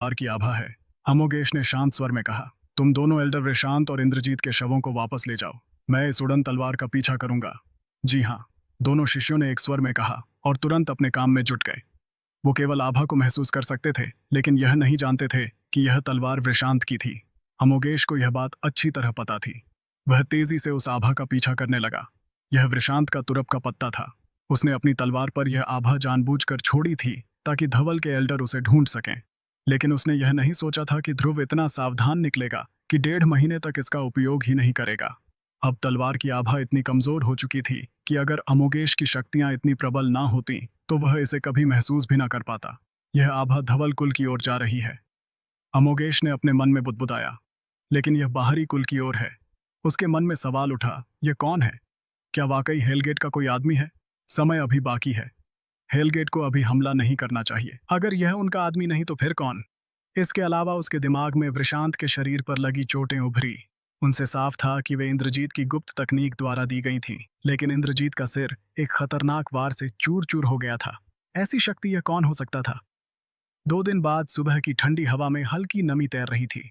पार की आभा है। हमोगेश ने शांत स्वर में कहा, तुम दोनों एल्डर विशांत और इंद्रजीत के शवों को वापस ले जाओ। मैं इस उड़न तलवार का पीछा करूंगा। जी हाँ, दोनों शिष्यों ने एक स्वर में कहा और तुरंत अपने काम में जुट गए। वो केवल आभा को महसूस कर सकते थे, लेकिन यह नहीं जानते थे कि यह तलवार वृषांत की थी। हमोगेश को यह बात अच्छी तरह पता थी। वह तेजी से उस आभा का पीछा करने लगा। यह वृषांत का तुरप का पत्ता था। उसने अपनी तलवार पर यह आभा जानबूझकर छोड़ी थी ताकि धवल के एल्डर उसे ढूंढ सकें। लेकिन उसने यह नहीं सोचा था कि ध्रुव इतना सावधान निकलेगा कि 1.5 महीने तक इसका उपयोग ही नहीं करेगा। अब तलवार की आभा इतनी कमजोर हो चुकी थी कि अगर अमोगेश की शक्तियां इतनी प्रबल ना होती तो वह इसे कभी महसूस भी ना कर पाता। यह आभा धवल कुल की ओर जा रही है। अमोगेश ने अपने मन में बुदबुदाया, लेकिन यह बाहरी कुल की ओर है। उसके मन में सवाल उठा, यह कौन है? क्या वाकई हेलगेट का कोई आदमी है? समय अभी बाकी है। हेलगेट को अभी हमला नहीं करना चाहिए। अगर यह उनका आदमी नहीं तो फिर कौन? इसके अलावा उसके दिमाग में वृषांत के शरीर पर लगी चोटें उभरी। उनसे साफ था कि वे इंद्रजीत की गुप्त तकनीक द्वारा दी गई थीं, लेकिन इंद्रजीत का सिर एक खतरनाक वार से चूर चूर हो गया था। ऐसी शक्ति यह कौन हो सकता था? 2 दिन बाद सुबह की ठंडी हवा में हल्की नमी तैर रही थी।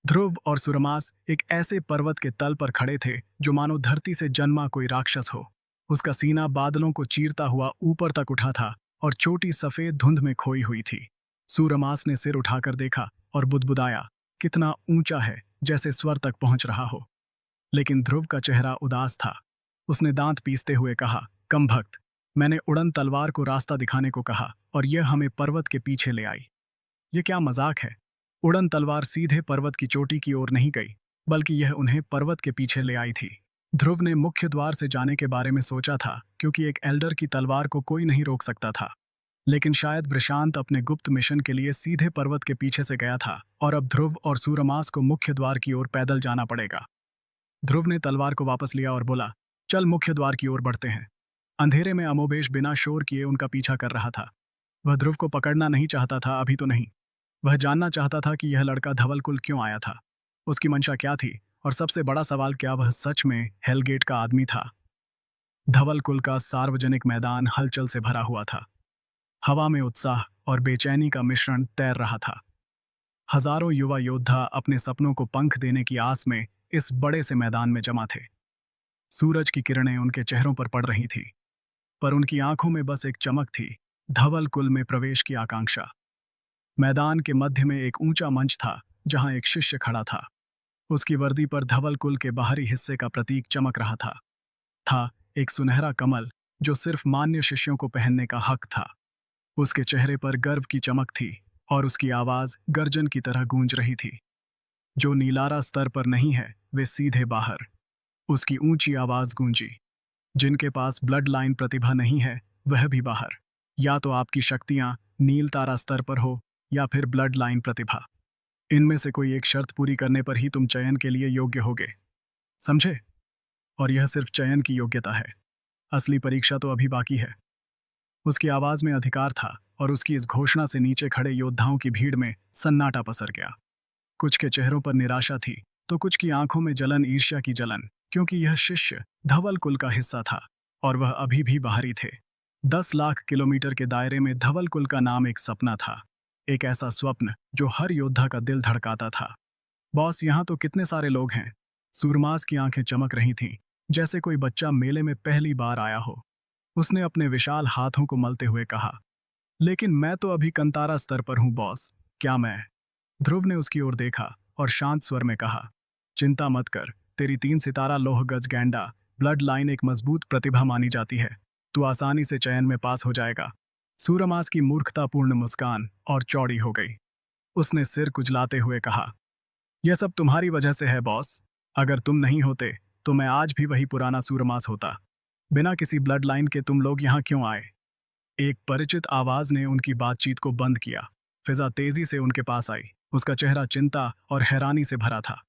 ध्रुव और सुरमास एक ऐसे पर्वत के तल पर खड़े थे जो मानो धरती से जन्मा कोई राक्षस हो। उसका सीना बादलों को चीरता हुआ ऊपर तक उठा था और छोटी सफेद धुंध में खोई हुई थी। सूरमास ने सिर उठाकर देखा और बुदबुदाया, कितना ऊंचा है, जैसे स्वर तक पहुंच रहा हो। लेकिन ध्रुव का चेहरा उदास था। उसने दांत पीसते हुए कहा, कम भक्त, मैंने उड़न तलवार को रास्ता दिखाने को कहा और यह हमें पर्वत के पीछे ले आई। ये क्या मजाक है? उड़न तलवार सीधे पर्वत की चोटी की ओर नहीं गई, बल्कि यह उन्हें पर्वत के पीछे ले आई थी। ध्रुव ने मुख्य द्वार से जाने के बारे में सोचा था, क्योंकि एक एल्डर की तलवार को कोई नहीं रोक सकता था। लेकिन शायद वृषांत अपने गुप्त मिशन के लिए सीधे पर्वत के पीछे से गया था और अब ध्रुव और सूरमास को मुख्य द्वार की ओर पैदल जाना पड़ेगा। ध्रुव ने तलवार को वापस लिया और बोला, चल मुख्य द्वार की ओर बढ़ते हैं। अंधेरे में अमोबेश बिना शोर किए उनका पीछा कर रहा था। वह ध्रुव को पकड़ना नहीं चाहता था, अभी तो नहीं। वह जानना चाहता था कि यह लड़का धवल कुल क्यों आया था, उसकी मंशा क्या थी, और सबसे बड़ा सवाल, क्या वह सच में हेलगेट का आदमी था। धवल कुल का सार्वजनिक मैदान हलचल से भरा हुआ था। हवा में उत्साह और बेचैनी का मिश्रण तैर रहा था। हजारों युवा योद्धा अपने सपनों को पंख देने की आस में इस बड़े से मैदान में जमा थे। सूरज की किरणें उनके चेहरों पर पड़ रही थी, पर उनकी आंखों में बस एक चमक थी, धवल कुल में प्रवेश की आकांक्षा। मैदान के मध्य में एक ऊंचा मंच था, जहां एक शिष्य खड़ा था। उसकी वर्दी पर धवल कुल के बाहरी हिस्से का प्रतीक चमक रहा था एक सुनहरा कमल, जो सिर्फ मान्य शिष्यों को पहनने का हक था। उसके चेहरे पर गर्व की चमक थी और उसकी आवाज गर्जन की तरह गूंज रही थी। जो नीलारा स्तर पर नहीं है, वे सीधे बाहर। उसकी ऊंची आवाज गूंजी, जिनके पास ब्लड लाइन प्रतिभा नहीं है, वह भी बाहर। या तो आपकी शक्तियां नील तारा स्तर पर हो, या फिर ब्लड लाइन प्रतिभा। इनमें से कोई एक शर्त पूरी करने पर ही तुम चयन के लिए योग्य होगे, समझे? और यह सिर्फ चयन की योग्यता है, असली परीक्षा तो अभी बाकी है। उसकी आवाज में अधिकार था और उसकी इस घोषणा से नीचे खड़े योद्धाओं की भीड़ में सन्नाटा पसर गया। कुछ के चेहरों पर निराशा थी, तो कुछ की आंखों में जलन, ईर्ष्या की जलन, क्योंकि यह शिष्य धवल कुल का हिस्सा था और वह अभी भी बाहरी थे। 10 लाख किलोमीटर के दायरे में धवल कुल का नाम एक सपना था, एक ऐसा स्वप्न जो हर योद्धा का दिल धड़काता था। बॉस, यहाँ तो कितने सारे लोग हैं। सूरमास की आंखें चमक रही थीं, जैसे कोई बच्चा मेले में पहली बार आया हो। उसने अपने विशाल हाथों को मलते हुए कहा, लेकिन मैं तो अभी कंतारा स्तर पर हूँ बॉस। क्या मैं? ध्रुव ने उसकी ओर देखा और शांत स्वर में कहा, चिंता मत कर, तेरी 3 सितारा लोह गज गैंडा ब्लड लाइन एक मजबूत प्रतिभा मानी जाती है। तू आसानी से चयन में पास हो जाएगा। सूरमास की मूर्खतापूर्ण मुस्कान और चौड़ी हो गई। उसने सिर कुचलाते हुए कहा, यह सब तुम्हारी वजह से है बॉस। अगर तुम नहीं होते तो मैं आज भी वही पुराना सूरमास होता। बिना किसी ब्लड लाइन के तुम लोग यहाँ क्यों आए? एक परिचित आवाज ने उनकी बातचीत को बंद किया। फिजा तेजी से उनके पास आई। उसका चेहरा चिंता और हैरानी से भरा था।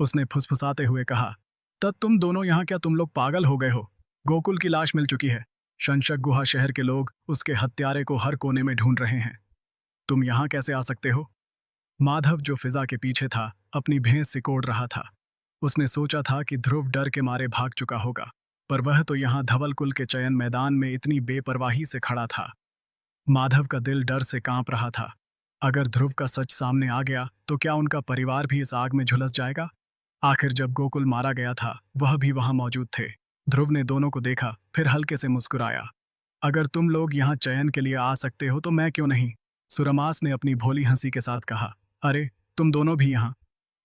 उसने फुसफुसाते हुए कहा, तब तुम दोनों यहाँ, क्या तुम लोग पागल हो गए हो? गोकुल की लाश मिल चुकी है। शंशक गुहा शहर के लोग उसके हत्यारे को हर कोने में ढूंढ रहे हैं। तुम यहाँ कैसे आ सकते हो? माधव, जो फिजा के पीछे था, अपनी भैंस सिकोड़ रहा था। उसने सोचा था कि ध्रुव डर के मारे भाग चुका होगा, पर वह तो यहाँ धवल कुल के चयन मैदान में इतनी बेपरवाही से खड़ा था। माधव का दिल डर से कांप रहा था। अगर ध्रुव का सच सामने आ गया तो क्या उनका परिवार भी इस आग में झुलस जाएगा? आखिर जब गोकुल मारा गया था वह भी वहां मौजूद थे। ध्रुव ने दोनों को देखा, फिर हल्के से मुस्कुराया। अगर तुम लोग यहाँ चयन के लिए आ सकते हो तो मैं क्यों नहीं? सुरमास ने अपनी भोली हंसी के साथ कहा। अरे, तुम दोनों भी यहाँ?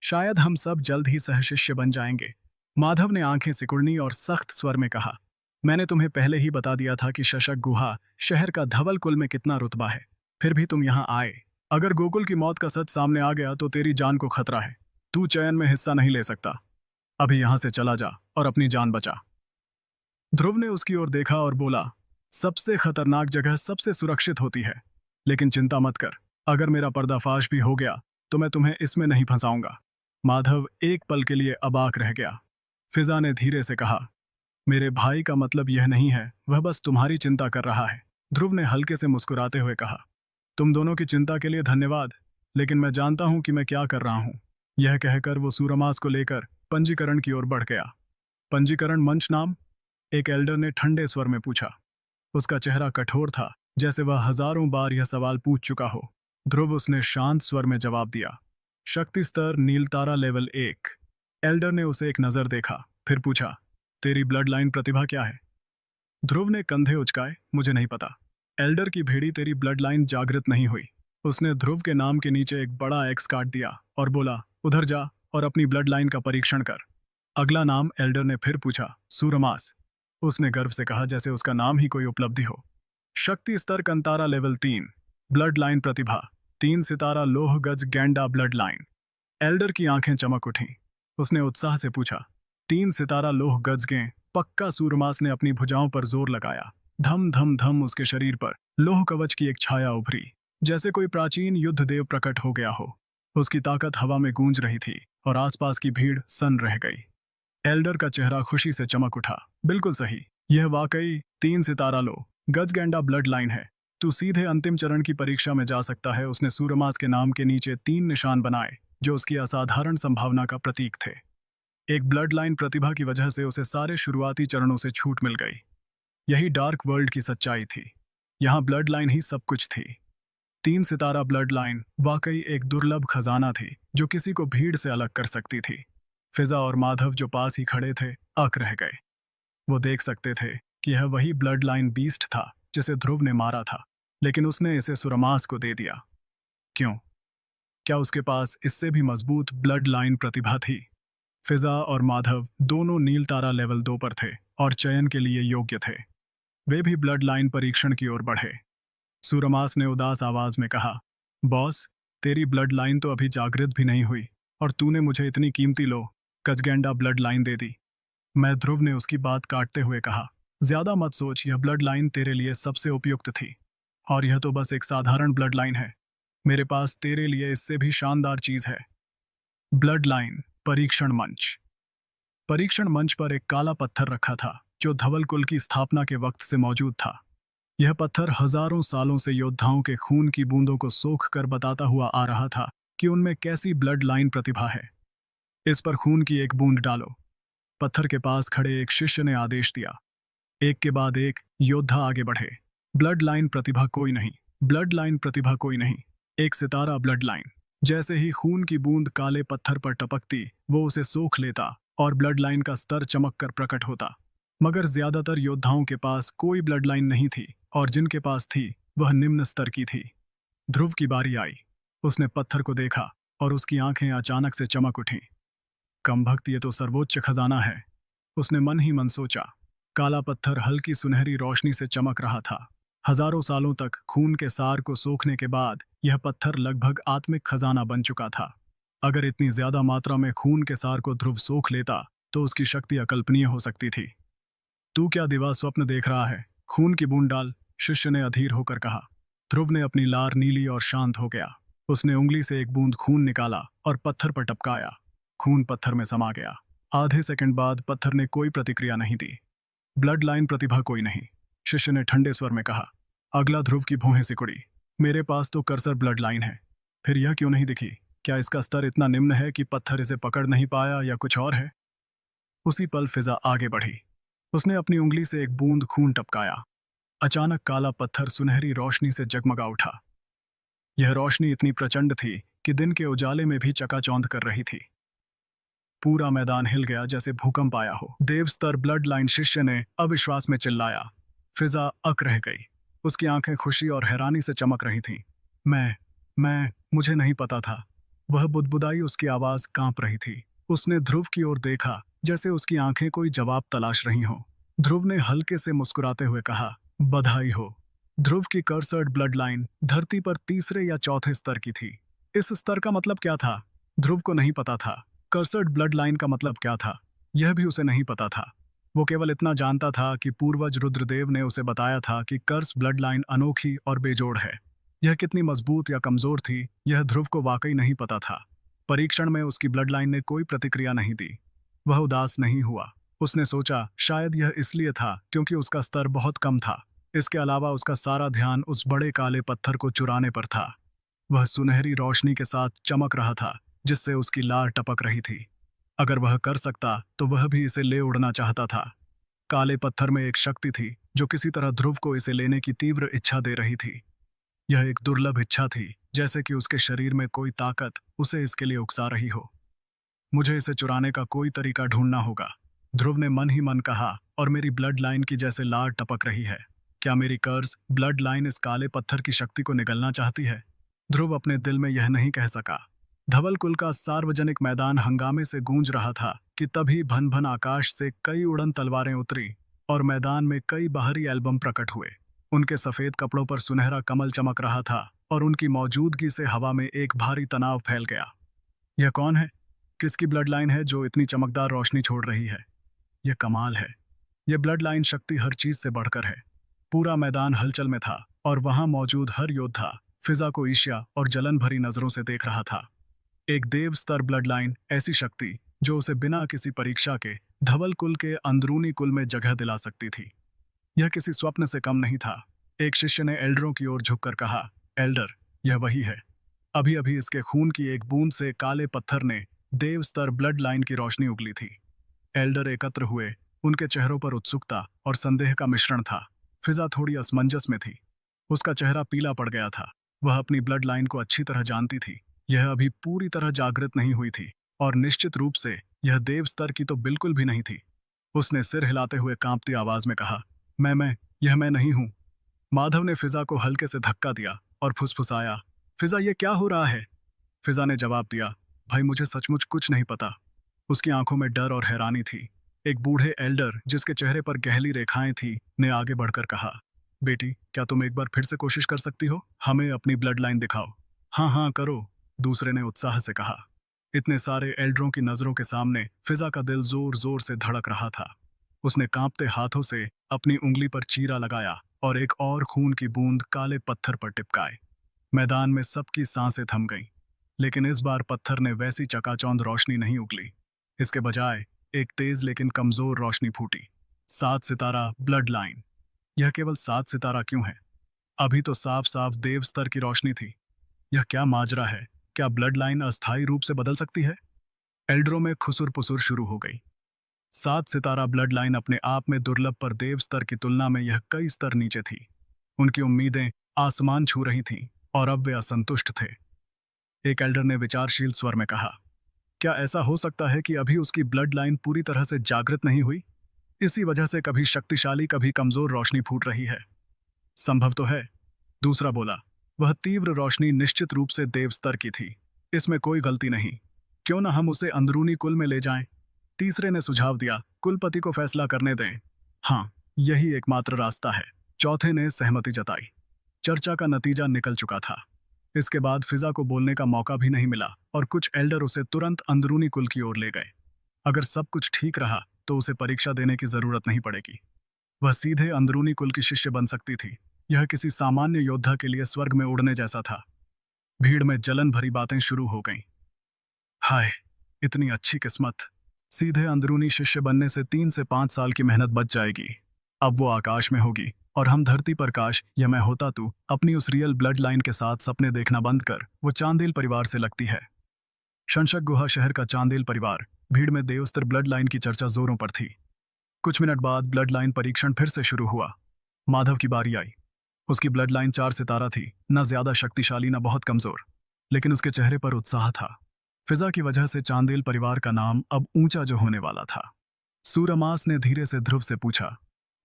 शायद हम सब जल्द ही सहशिष्य बन जाएंगे। माधव ने आंखें सिकुड़नी और सख्त स्वर में कहा। मैंने तुम्हें पहले ही बता दिया था कि शशक गुहा शहर का धवल कुल में कितना रुतबा है, फिर भी तुम यहाँ आए। अगर गोकुल की मौत का सच सामने आ गया तो तेरी जान को खतरा है। तू चयन में हिस्सा नहीं ले सकता। अभी यहां से चला जा और अपनी जान बचा। ध्रुव ने उसकी ओर देखा और बोला, सबसे खतरनाक जगह सबसे सुरक्षित होती है। लेकिन चिंता मत कर, अगर मेरा पर्दाफाश भी हो गया तो मैं तुम्हें इसमें नहीं फंसाऊंगा। माधव एक पल के लिए अबाक रह गया। फिजा ने धीरे से कहा, मेरे भाई का मतलब यह नहीं है, वह बस तुम्हारी चिंता कर रहा है। ध्रुव ने हल्के से मुस्कुराते हुए कहा, तुम दोनों की चिंता के लिए धन्यवाद, लेकिन मैं जानता हूं कि मैं क्या कर रहा हूं। यह कहकर वो सूरमास को लेकर पंजीकरण की ओर बढ़ गया। पंजीकरण मंच नाम? एक एल्डर ने ठंडे स्वर में पूछा। उसका चेहरा कठोर था, जैसे वह हजारों बार यह सवाल पूछ चुका हो। ध्रुव उसने शांत स्वर में जवाब दिया, शक्ति स्तर नीलतारा लेवल 1। एल्डर ने उसे एक नजर देखा, फिर पूछा, तेरी ब्लड लाइन प्रतिभा क्या है? ध्रुव ने कंधे उचकाए, मुझे नहीं पता। एल्डर की भेड़ी तेरी ब्लड लाइन जागृत नहीं हुई। उसने ध्रुव के नाम के नीचे एक बड़ा एक्स काट दिया और बोला, उधर जा और अपनी ब्लड लाइन का परीक्षण कर। अगला नाम? एल्डर ने फिर पूछा। सूरमास, उसने गर्व से कहा, जैसे उसका नाम ही कोई उपलब्धि हो। शक्ति स्तर कंतारा लेवल 3। ब्लड लाइन प्रतिभा 3 सितारा लोह गज गैंडा ब्लड लाइन। एल्डर की आंखें चमक उठीं। उसने उत्साह से पूछा, 3 सितारा लोह गज गें? पक्का? सूरमास ने अपनी भुजाओं पर जोर लगाया। धम धम धम उसके शरीर पर लोह कवच की एक छाया उभरी, जैसे कोई प्राचीन युद्ध देव प्रकट हो गया हो। उसकी ताकत हवा में गूंज रही थी और आसपास की भीड़ सन्न रह गई। एल्डर का चेहरा खुशी से चमक उठा। बिल्कुल सही, यह वाकई 3 सितारा लो गजगैंडा ब्लड लाइन है। तू सीधे अंतिम चरण की परीक्षा में जा सकता है। उसने सूरमास के नाम के नीचे 3 निशान बनाए, जो उसकी असाधारण संभावना का प्रतीक थे। एक ब्लड लाइन प्रतिभा की वजह से उसे सारे शुरुआती चरणों से छूट मिल गई। यही डार्क वर्ल्ड की सच्चाई थी। यहाँ ब्लड लाइन ही सब कुछ थी। 3 सितारा ब्लड लाइन वाकई एक दुर्लभ खजाना थी, जो किसी को भीड़ से अलग कर सकती थी। फिजा और माधव जो पास ही खड़े थे, अक रह गए। वो देख सकते थे कि यह वही ब्लड लाइन बीस्ट था जिसे ध्रुव ने मारा था, लेकिन उसने इसे सुरमास को दे दिया। क्यों? क्या उसके पास इससे भी मजबूत ब्लड लाइन प्रतिभा थी? फिजा और माधव दोनों नील तारा लेवल 2 पर थे और चयन के लिए योग्य थे। वे भी ब्लड लाइन परीक्षण की ओर बढ़े। सूरमास ने उदास आवाज में कहा, बॉस, तेरी ब्लड लाइन तो अभी जागृत भी नहीं हुई और तूने मुझे इतनी कीमती लो गजगैंडा ब्लड लाइन दे दी। मैं ध्रुव ने उसकी बात काटते हुए कहा, ज्यादा मत सोच, यह ब्लड लाइन तेरे लिए सबसे उपयुक्त थी। और यह तो बस एक साधारण ब्लड लाइन है। मेरे पास तेरे लिए इससे भी शानदार चीज है। ब्लड लाइन परीक्षण मंच। परीक्षण मंच पर एक काला पत्थर रखा था, जो धवल कुल की स्थापना के वक्त से मौजूद था। यह पत्थर हजारों सालों से योद्धाओं के खून की बूंदों को सोख कर बताता हुआ आ रहा था कि उनमें कैसी ब्लड लाइन प्रतिभा है। इस पर खून की एक बूंद डालो। पत्थर के पास खड़े एक शिष्य ने आदेश दिया। एक के बाद एक योद्धा आगे बढ़े। ब्लड लाइन प्रतिभा कोई नहीं, ब्लड लाइन प्रतिभा कोई नहीं, एक सितारा ब्लड लाइन। जैसे ही खून की बूंद काले पत्थर पर टपकती, वो उसे सोख लेता और ब्लड लाइन का स्तर चमक कर प्रकट होता। मगर ज्यादातर योद्धाओं के पास कोई ब्लड लाइन नहीं थी, और जिनके पास थी वह निम्न स्तर की थी। ध्रुव की बारी आई। उसने पत्थर को देखा और उसकी आंखें अचानक से चमक उठीं। कमभक्त, ये तो सर्वोच्च खजाना है, उसने मन ही मन सोचा। काला पत्थर हल्की सुनहरी रोशनी से चमक रहा था। हजारों सालों तक खून के सार को सोखने के बाद यह पत्थर लगभग आत्मिक खजाना बन चुका था। अगर इतनी ज्यादा मात्रा में खून के सार को ध्रुव सोख लेता तो उसकी शक्ति अकल्पनीय हो सकती थी। तू क्या दिवा स्वप्न देख रहा है? खून की बूंद डाल, शिष्य ने अधीर होकर कहा। ध्रुव ने अपनी लार नीली और शांत हो गया। उसने उंगली से एक बूंद खून निकाला और पत्थर पर टपकाया। खून पत्थर में समा गया। आधे सेकंड बाद पत्थर ने कोई प्रतिक्रिया नहीं दी। ब्लड लाइन प्रतिभा कोई नहीं, शिष्य ने ठंडे स्वर में कहा। अगला ध्रुव की भौहें सिकुड़ी। मेरे पास तो कर्सर ब्लड लाइन है, फिर यह क्यों नहीं दिखी? क्या इसका स्तर इतना निम्न है कि पत्थर इसे पकड़ नहीं पाया, या कुछ और है? उसी पल फिजा आगे बढ़ी। उसने अपनी उंगली से एक बूंद खून टपकाया। अचानक काला पत्थर सुनहरी रोशनी से जगमगा उठा। यह रोशनी इतनी प्रचंड थी कि दिन के उजाले में भी चकाचौंध कर रही थी। पूरा मैदान हिल गया जैसे भूकंप आया हो। देव स्तर ब्लड लाइन शिष्य ने अविश्वास में चिल्लाया। फिजा अक रह गई। उसकी आंखें खुशी और हैरानी से चमक रही थीं। मैं मुझे नहीं पता था। वह बुदबुदाई, उसकी आवाज कांप रही थी। उसने ध्रुव की ओर देखा, जैसे उसकी आंखें कोई जवाब तलाश रही हों। ध्रुव ने हल्के से मुस्कुराते हुए कहा, बधाई हो। ध्रुव की कर्सर्ड ब्लड लाइन धरती पर तीसरे या चौथे स्तर की थी। इस स्तर का मतलब क्या था? ध्रुव को नहीं पता था। कर्सर्ड ब्लड लाइन का मतलब क्या था, यह भी उसे नहीं पता था। वो केवल इतना जानता था कि पूर्वज रुद्रदेव ने उसे बताया था कि कर्स ब्लड लाइन अनोखी और बेजोड़ है। यह कितनी मजबूत या कमजोर थी, यह ध्रुव को वाकई नहीं पता था। परीक्षण में उसकी ब्लड लाइन ने कोई प्रतिक्रिया नहीं दी। वह उदास नहीं हुआ। उसने सोचा, शायद यह इसलिए था क्योंकि उसका स्तर बहुत कम था। इसके अलावा उसका सारा ध्यान उस बड़े काले पत्थर को चुराने पर था। वह सुनहरी रोशनी के साथ चमक रहा था, जिससे उसकी लार टपक रही थी। अगर वह कर सकता तो वह भी इसे ले उड़ना चाहता था। काले पत्थर में एक शक्ति थी जो किसी तरह ध्रुव को इसे लेने की तीव्र इच्छा दे रही थी। यह एक दुर्लभ इच्छा थी, जैसे कि उसके शरीर में कोई ताकत उसे इसके लिए उकसा रही हो। मुझे इसे चुराने का कोई तरीका ढूंढना होगा, ध्रुव ने मन ही मन कहा। और मेरी ब्लड लाइन की जैसे लार टपक रही है। क्या मेरी कर्स ब्लड लाइन इस काले पत्थर की शक्ति को निगलना चाहती है? ध्रुव अपने दिल में यह नहीं कह सका। धवल कुल का सार्वजनिक मैदान हंगामे से गूंज रहा था कि तभी भन भन आकाश से कई उड़न तलवारें उतरी और मैदान में कई बाहरी एल्बम प्रकट हुए। उनके सफेद कपड़ों पर सुनहरा कमल चमक रहा था और उनकी मौजूदगी से हवा में एक भारी तनाव फैल गया। यह कौन है? किसकी ब्लड लाइन है जो इतनी चमकदार रोशनी छोड़ रही है? यह कमाल है। यह ब्लड लाइन शक्ति हर चीज से बढ़कर है। पूरा मैदान हलचल में था और वहां मौजूद हर योद्धा फिजा को ईर्ष्या और जलन भरी नजरों से देख रहा था। एक देव स्तर ब्लड लाइन, ऐसी शक्ति जो उसे बिना किसी परीक्षा के धवल कुल के अंदरूनी कुल में जगह दिला सकती थी। यह किसी स्वप्न से कम नहीं था। एक शिष्य ने एल्डरों की ओर झुककर कहा, एल्डर, यह वही है। अभी अभी इसके खून की एक बूंद से काले पत्थर ने देव स्तर ब्लड लाइन की रोशनी उगली थी। एल्डर एकत्र हुए। उनके चेहरों पर उत्सुकता और संदेह का मिश्रण था। फिजा थोड़ी असमंजस में थी। उसका चेहरा पीला पड़ गया था। वह अपनी ब्लड लाइन को अच्छी तरह जानती थी। यह अभी पूरी तरह जागृत नहीं हुई थी और निश्चित रूप से यह देव स्तर की तो बिल्कुल भी नहीं थी। उसने सिर हिलाते हुए कांपती आवाज में कहा, यह मैं नहीं हूं। माधव ने फिजा को हल्के से धक्का दिया और फुसफुसाया, फिजा, ये क्या हो रहा है? फिजा ने जवाब दिया, भाई, मुझे सचमुच कुछ नहीं पता। उसकी आंखों में डर और हैरानी थी। एक बूढ़े एल्डर, जिसके चेहरे पर गहरी रेखाएं थी, ने आगे बढ़कर कहा, बेटी, क्या तुम एक बार फिर से कोशिश कर सकती हो? हमें अपनी ब्लड लाइन दिखाओ। हाँ हाँ करो, दूसरे ने उत्साह से कहा। इतने सारे एल्डरों की नजरों के सामने फिजा का दिल जोर जोर से धड़क रहा था। उसने कांपते हाथों से अपनी उंगली पर चीरा लगाया और एक और खून की बूंद काले पत्थर पर टिपकाए। मैदान में सबकी सांसें थम गईं। लेकिन इस बार पत्थर ने वैसी चकाचौंध रोशनी नहीं उगली। इसके बजाय एक तेज लेकिन कमजोर रोशनी फूटी। 7 सितारा ब्लड लाइन। यह केवल 7 सितारा क्यों है? अभी तो साफ साफ देव स्तर की रोशनी थी। यह क्या माजरा है? क्या ब्लड लाइन अस्थायी रूप से बदल सकती है? एल्डरों में खुसुर पुसुर शुरू हो गई। 7 सितारा ब्लड लाइन अपने आप में दुर्लभ, पर देव स्तर की तुलना में यह कई स्तर नीचे थी। उनकी उम्मीदें आसमान छू रही थीं और अब वे असंतुष्ट थे। एक एल्डर ने विचारशील स्वर में कहा, क्या ऐसा हो सकता है कि अभी उसकी ब्लड लाइन पूरी तरह से जागृत नहीं हुई? इसी वजह से कभी शक्तिशाली कभी कमजोर रोशनी फूट रही है। संभव तो है, दूसरा बोला। वह तीव्र रोशनी निश्चित रूप से देव स्तर की थी। इसमें कोई गलती नहीं। क्यों न हम उसे अंदरूनी कुल में ले जाएं? तीसरे ने सुझाव दिया, कुलपति को फैसला करने दें। हाँ, यही एकमात्र रास्ता है। चौथे ने सहमति जताई। चर्चा का नतीजा निकल चुका था। इसके बाद फिजा को बोलने का मौका भी नहीं मिला और कुछ एल्डर उसे तुरंत अंदरूनी कुल की ओर ले गए। अगर सब कुछ ठीक रहा तो उसे परीक्षा देने की जरूरत नहीं पड़ेगी। वह सीधे अंदरूनी कुल की शिष्य बन सकती थी। यह किसी सामान्य योद्धा के लिए स्वर्ग में उड़ने जैसा था। भीड़ में जलन भरी बातें शुरू हो गईं। हाय, इतनी अच्छी किस्मत! सीधे अंदरूनी शिष्य बनने से 3 से 5 साल की मेहनत बच जाएगी। अब वो आकाश में होगी और हम धरती पर। काश यह मैं होता तू अपनी उस रियल ब्लड लाइन के साथ सपने देखना बंद कर। वो चांदेल परिवार से लगती है। शंशक गुहा शहर का चांदेल परिवार। भीड़ में देवस्तर ब्लड लाइन की चर्चा जोरों पर थी। कुछ मिनट बाद ब्लड लाइन परीक्षण फिर से शुरू हुआ। माधव की बारी आई। उसकी ब्लड लाइन 4 सितारा थी, न ज्यादा शक्तिशाली न बहुत कमजोर, लेकिन उसके चेहरे पर उत्साह था। फिजा की वजह से चांदेल परिवार का नाम अब ऊंचा जो होने वाला था। सूरमास ने धीरे से ध्रुव से पूछा,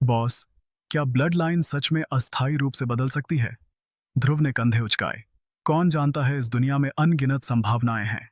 बॉस, क्या ब्लड लाइन सच में अस्थायी रूप से बदल सकती है? ध्रुव ने कंधे उचकाए। कौन जानता है, इस दुनिया में अनगिनत संभावनाएं हैं।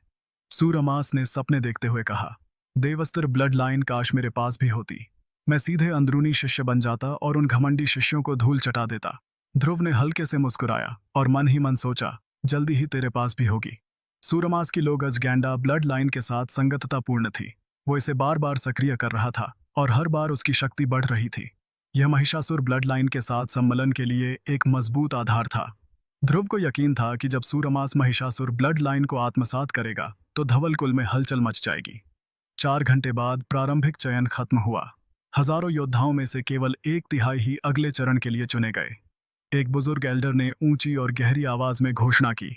सूरमास ने सपने देखते हुए कहा, देवस्त्र ब्लड लाइन काश मेरे पास भी होती। मैं सीधे अंदरूनी शिष्य बन जाता और उन घमंडी शिष्यों को धूल चटा देता। ध्रुव ने हल्के से मुस्कुराया और मन ही मन सोचा, जल्दी ही तेरे पास भी होगी। सूरमास की लोगज गैंडा ब्लड लाइन के साथ संगततापूर्ण थी। वो इसे बार बार सक्रिय कर रहा था और हर बार उसकी शक्ति बढ़ रही थी। यह महिषासुर ब्लड लाइन के साथ सम्मलन के लिए एक मजबूत आधार था। ध्रुव को यकीन था कि जब सूरमास महिषासुर ब्लड लाइन को आत्मसात करेगा तो धवल कुल में हलचल मच जाएगी। 4 घंटे बाद प्रारंभिक चयन खत्म हुआ। हजारों योद्धाओं में से केवल 1/3 ही अगले चरण के लिए चुने गए। एक बुजुर्ग एल्डर ने ऊंची और गहरी आवाज में घोषणा की,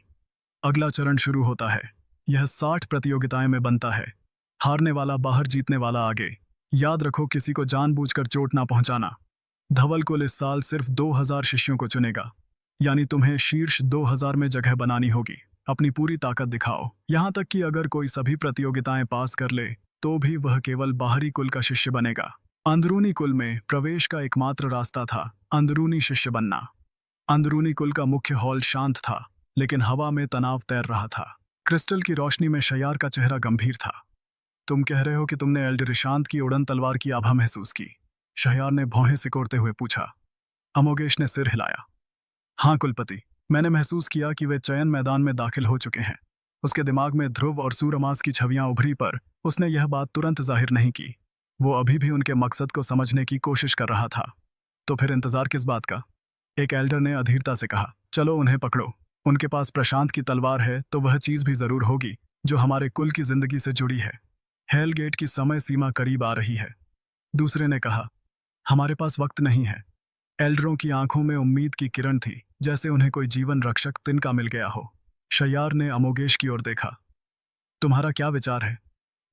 अगला चरण शुरू होता है। यह 60 प्रतियोगिताएं में बनता है। हारने वाला बाहर, जीतने वाला आगे। याद रखो, किसी को जानबूझकर चोट ना पहुंचाना। धवल कुल इस साल सिर्फ 2000 शिष्यों को चुनेगा, यानी तुम्हें शीर्ष 2000 में जगह बनानी होगी। अपनी पूरी ताकत दिखाओ। यहां तक कि अगर कोई सभी प्रतियोगिताएं पास कर ले तो भी वह केवल बाहरी कुल का शिष्य बनेगा। अंदरूनी कुल में प्रवेश का एकमात्र रास्ता था अंदरूनी शिष्य बनना। अंदरूनी कुल का मुख्य हॉल शांत था, लेकिन हवा में तनाव तैर रहा था। क्रिस्टल की रोशनी में शयार का चेहरा गंभीर था। तुम कह रहे हो कि तुमने एल्डर ईशांत की उड़न तलवार की आभा महसूस की? शयार ने भौहें सिकोड़ते हुए पूछा। अमोगेश ने सिर हिलाया। हाँ कुलपति, मैंने महसूस किया कि वे चयन मैदान में दाखिल हो चुके हैं। उसके दिमाग में ध्रुव और सूरमास की छवियां उभरी, पर उसने यह बात तुरंत जाहिर नहीं की। वो अभी भी उनके मकसद को समझने की कोशिश कर रहा था। तो फिर इंतजार किस बात का? एक एल्डर ने अधीरता से कहा, चलो उन्हें पकड़ो। उनके पास प्रशांत की तलवार है तो वह चीज भी जरूर होगी जो हमारे कुल की जिंदगी से जुड़ी है। हेल गेट की समय सीमा करीब आ रही है। दूसरे ने कहा, हमारे पास वक्त नहीं है। एल्डरों की आंखों में उम्मीद की किरण थी, जैसे उन्हें कोई जीवन रक्षक तिनका मिल गया हो। शयार ने अमोगेश की ओर देखा। तुम्हारा क्या विचार है?